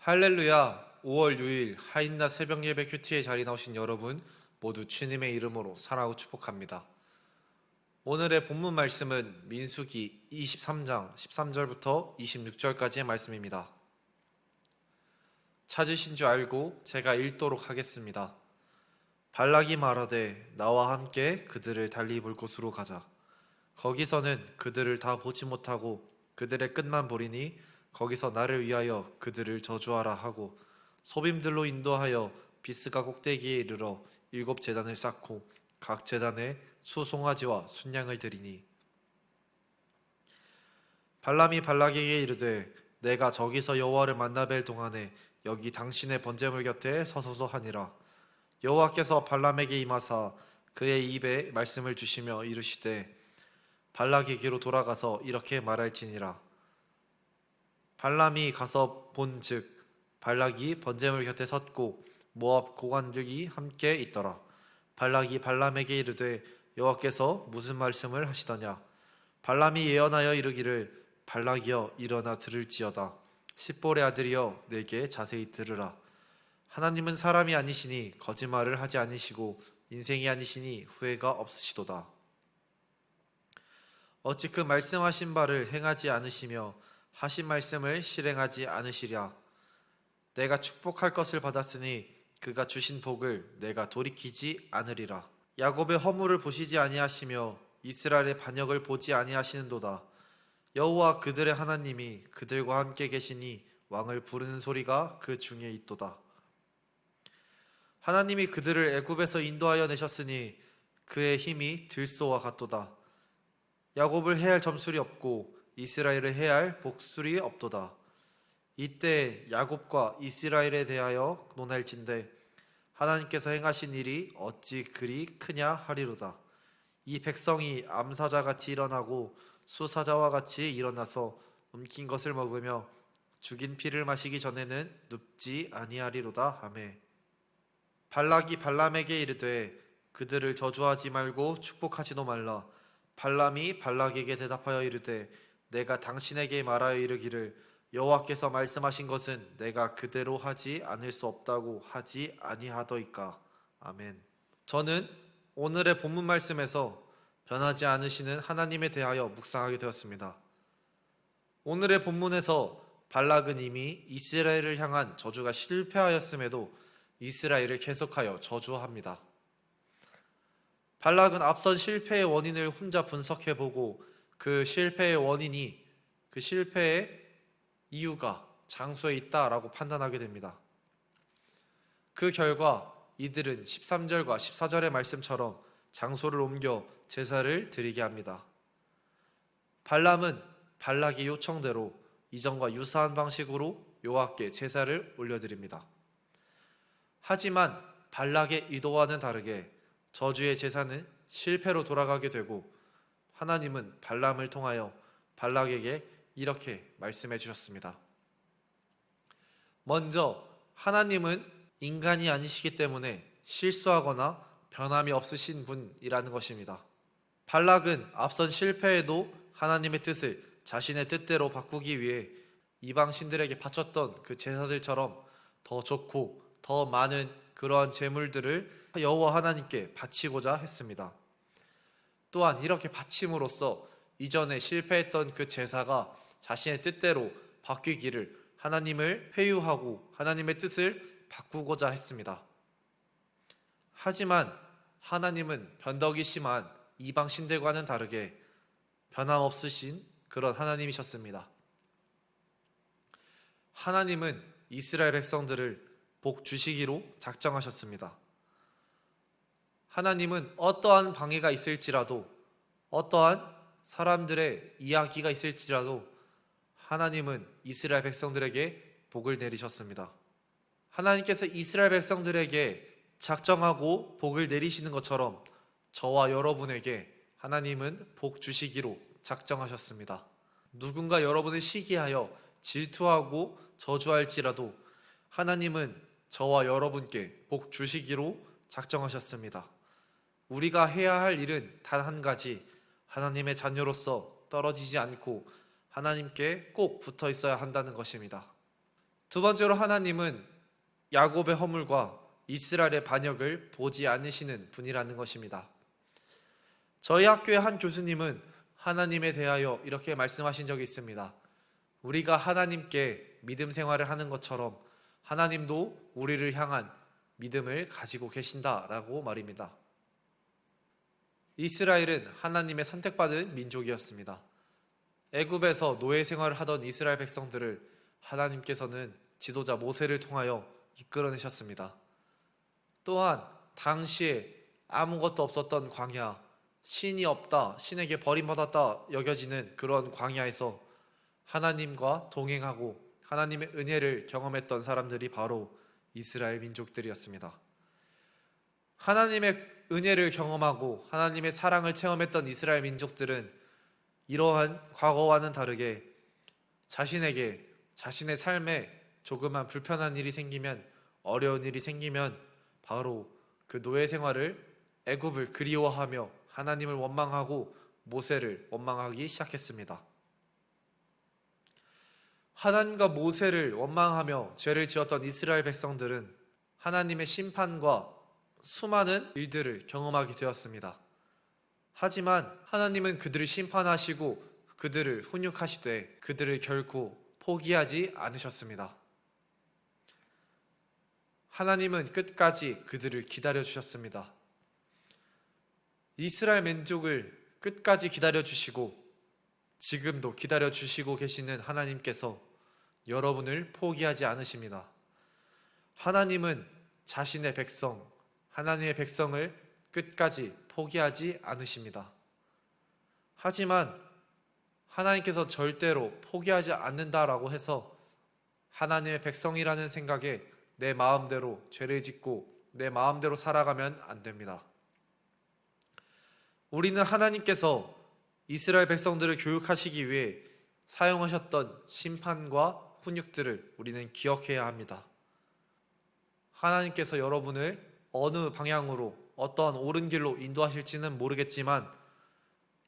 할렐루야. 5월 6일 하인낮 새벽 예배 큐티에 자리 나오신 여러분 모두 주님의 이름으로 사랑하고 축복합니다. 오늘의 본문 말씀은 민수기 23장 13절부터 26절까지의 말씀입니다. 찾으신 줄 알고 제가 읽도록 하겠습니다. 발락이 말하되 나와 함께 그들을 달리 볼 곳으로 가자. 거기서는 그들을 다 보지 못하고 그들의 끝만 보리니 거기서 나를 위하여 그들을 저주하라 하고 소빔들로 인도하여 비스가 꼭대기에 이르러 7 제단을 쌓고 각 제단에 수송아지와 순양을 드리니 발람이 발락에게 이르되 내가 저기서 여호와를 만나 뵐 동안에 여기 당신의 번제물 곁에 서소서 하니라. 여호와께서 발람에게 임하사 그의 입에 말씀을 주시며 이르시되 발락에게로 돌아가서 이렇게 말할지니라. 발람이 가서 본즉 발락이 번제물 곁에 섰고 모압 고관들이 함께 있더라. 발락이 발람에게 이르되 여호와께서 무슨 말씀을 하시더냐. 발람이 예언하여 이르기를 발락이여 일어나 들을지어다. 십볼의 아들이여 내게 자세히 들으라. 하나님은 사람이 아니시니 거짓말을 하지 아니시고 인생이 아니시니 후회가 없으시도다. 어찌 그 말씀하신 바를 행하지 않으시며 하신 말씀을 실행하지 않으시랴. 내가 축복할 것을 받았으니 그가 주신 복을 내가 돌이키지 않으리라. 야곱의 허물을 보시지 아니하시며 이스라엘의 반역을 보지 아니하시는도다. 여호와 그들의 하나님이 그들과 함께 계시니 왕을 부르는 소리가 그 중에 있도다. 하나님이 그들을 애굽에서 인도하여 내셨으니 그의 힘이 들소와 같도다. 야곱을 해할 점술이 없고 이스라엘을 해할 복술이 없도다. 이때 야곱과 이스라엘에 대하여 논할진대 하나님께서 행하신 일이 어찌 그리 크냐 하리로다. 이 백성이 암사자같이 일어나고 수사자와 같이 일어나서 움킨 것을 먹으며 죽인 피를 마시기 전에는 눕지 아니하리로다 하매 발락이 발람에게 이르되 그들을 저주하지 말고 축복하지도 말라. 발람이 발락에게 대답하여 이르되 내가 당신에게 말하여 이르기를 여호와께서 말씀하신 것은 내가 그대로 하지 않을 수 없다고 하지 아니하더이까. 아멘. 저는 오늘의 본문 말씀에서 변하지 않으시는 하나님에 대하여 묵상하게 되었습니다. 오늘의 본문에서 발락은 이미 이스라엘을 향한 저주가 실패하였음에도 이스라엘을 계속하여 저주합니다. 발락은 앞선 실패의 원인을 혼자 분석해보고 그 실패의 원인이 그 실패의 이유가 장소에 있다라고 판단하게 됩니다. 그 결과 이들은 13절과 14절의 말씀처럼 장소를 옮겨 제사를 드리게 합니다. 발람은 발락의 요청대로 이전과 유사한 방식으로 여호와께 제사를 올려드립니다. 하지만 발락의 의도와는 다르게 저주의 제사는 실패로 돌아가게 되고 하나님은 발람을 통하여 발락에게 이렇게 말씀해 주셨습니다. 먼저 하나님은 인간이 아니시기 때문에 실수하거나 변함이 없으신 분이라는 것입니다. 발락은 앞선 실패에도 하나님의 뜻을 자신의 뜻대로 바꾸기 위해 이방 신들에게 바쳤던 그 제사들처럼 더 좋고 더 많은 그러한 제물들을 여호와 하나님께 바치고자 했습니다. 또한 이렇게 바침으로써 이전에 실패했던 그 제사가 자신의 뜻대로 바뀌기를 하나님을 회유하고 하나님의 뜻을 바꾸고자 했습니다. 하지만 하나님은 변덕이 심한 이방 신들과는 다르게 변함없으신 그런 하나님이셨습니다. 하나님은 이스라엘 백성들을 복 주시기로 작정하셨습니다. 하나님은 어떠한 방해가 있을지라도 어떠한 사람들의 이야기가 있을지라도 하나님은 이스라엘 백성들에게 복을 내리셨습니다. 하나님께서 이스라엘 백성들에게 작정하고 복을 내리시는 것처럼 저와 여러분에게 하나님은 복 주시기로 작정하셨습니다. 누군가 여러분을 시기하여 질투하고 저주할지라도 하나님은 저와 여러분께 복 주시기로 작정하셨습니다. 우리가 해야 할 일은 단 한 가지, 하나님의 자녀로서 떨어지지 않고 하나님께 꼭 붙어 있어야 한다는 것입니다. 두 번째로 하나님은 야곱의 허물과 이스라엘의 반역을 보지 않으시는 분이라는 것입니다. 저희 학교의 한 교수님은 하나님에 대하여 이렇게 말씀하신 적이 있습니다. 우리가 하나님께 믿음 생활을 하는 것처럼 하나님도 우리를 향한 믿음을 가지고 계신다라고 말입니다. 이스라엘은 하나님의 선택받은 민족이었습니다. 애굽에서 노예 생활을 하던 이스라엘 백성들을 하나님께서는 지도자 모세를 통하여 이끌어내셨습니다. 또한 당시에 아무것도 없었던 광야, 신이 없다, 신에게 버림받았다 여겨지는 그런 광야에서 하나님과 동행하고 하나님의 은혜를 경험했던 사람들이 바로 이스라엘 민족들이었습니다. 하나님의 은혜를 경험하고 하나님의 사랑을 체험했던 이스라엘 민족들은 이러한 과거와는 다르게 자신에게 자신의 삶에 조그만 불편한 일이 생기면, 어려운 일이 생기면 바로 그 노예 생활을 애굽을 그리워하며 하나님을 원망하고 모세를 원망하기 시작했습니다. 하나님과 모세를 원망하며 죄를 지었던 이스라엘 백성들은 하나님의 심판과 수많은 일들을 경험하게 되었습니다. 하지만 하나님은 그들을 심판하시고 그들을 훈육하시되 그들을 결코 포기하지 않으셨습니다. 하나님은 끝까지 그들을 기다려주셨습니다. 이스라엘 민족을 끝까지 기다려주시고 지금도 기다려주시고 계시는 하나님께서 여러분을 포기하지 않으십니다. 하나님은 자신의 백성, 하나님의 백성을 끝까지 포기하지 않으십니다. 하지만 하나님께서 절대로 포기하지 않는다라고 해서 하나님의 백성이라는 생각에 내 마음대로 죄를 짓고 내 마음대로 살아가면 안 됩니다. 우리는 하나님께서 이스라엘 백성들을 교육하시기 위해 사용하셨던 심판과 훈육들을 우리는 기억해야 합니다. 하나님께서 여러분을 어느 방향으로 어떠한 옳은 길로 인도하실지는 모르겠지만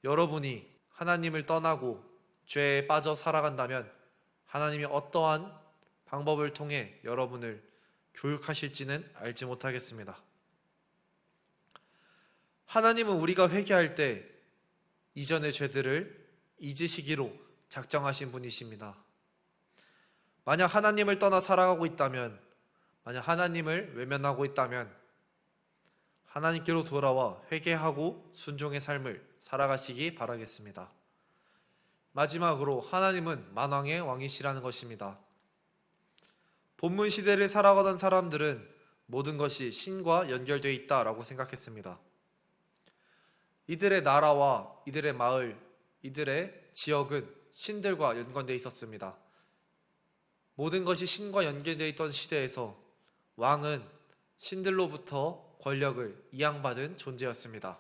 여러분이 하나님을 떠나고 죄에 빠져 살아간다면 하나님이 어떠한 방법을 통해 여러분을 교육하실지는 알지 못하겠습니다. 하나님은 우리가 회개할 때 이전의 죄들을 잊으시기로 작정하신 분이십니다. 만약 하나님을 떠나 살아가고 있다면, 만약 하나님을 외면하고 있다면 하나님께로 돌아와 회개하고 순종의 삶을 살아가시기 바라겠습니다. 마지막으로 하나님은 만왕의 왕이시라는 것입니다. 본문 시대를 살아가던 사람들은 모든 것이 신과 연결되어 있다라고 생각했습니다. 이들의 나라와 이들의 마을, 이들의 지역은 신들과 연관되어 있었습니다. 모든 것이 신과 연결되어 있던 시대에서 왕은 신들로부터 권력을 이양받은 존재였습니다.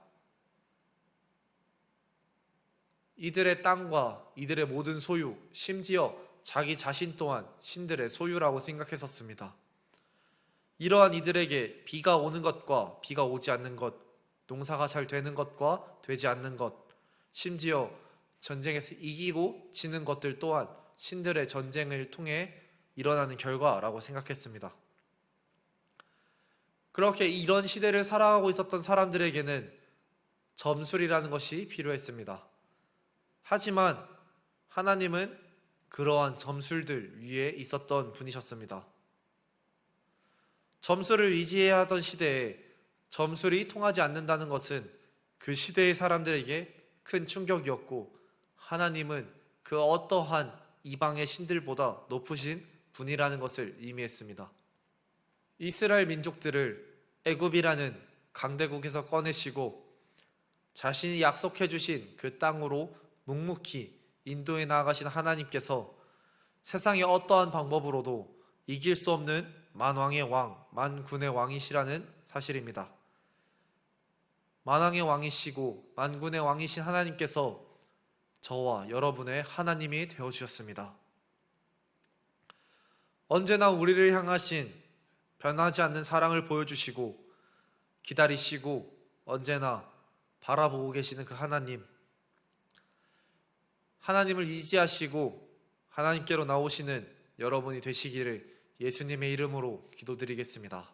이들의 땅과 이들의 모든 소유, 심지어 자기 자신 또한 신들의 소유라고 생각했었습니다. 이러한 이들에게 비가 오는 것과 비가 오지 않는 것, 농사가 잘 되는 것과 되지 않는 것, 심지어 전쟁에서 이기고 지는 것들 또한 신들의 전쟁을 통해 일어나는 결과라고 생각했습니다. 그렇게 이런 시대를 살아가고 있었던 사람들에게는 점술이라는 것이 필요했습니다. 하지만 하나님은 그러한 점술들 위에 있었던 분이셨습니다. 점술을 의지해야 하던 시대에 점술이 통하지 않는다는 것은 그 시대의 사람들에게 큰 충격이었고 하나님은 그 어떠한 이방의 신들보다 높으신 분이라는 것을 의미했습니다. 이스라엘 민족들을 애굽이라는 강대국에서 꺼내시고 자신이 약속해 주신 그 땅으로 묵묵히 인도해 나아가신 하나님께서 세상의 어떠한 방법으로도 이길 수 없는 만왕의 왕, 만군의 왕이시라는 사실입니다. 만왕의 왕이시고 만군의 왕이신 하나님께서 저와 여러분의 하나님이 되어주셨습니다. 언제나 우리를 향하신 변하지 않는 사랑을 보여주시고 기다리시고 언제나 바라보고 계시는 그 하나님을 의지하시고 하나님께로 나오시는 여러분이 되시기를 예수님의 이름으로 기도드리겠습니다.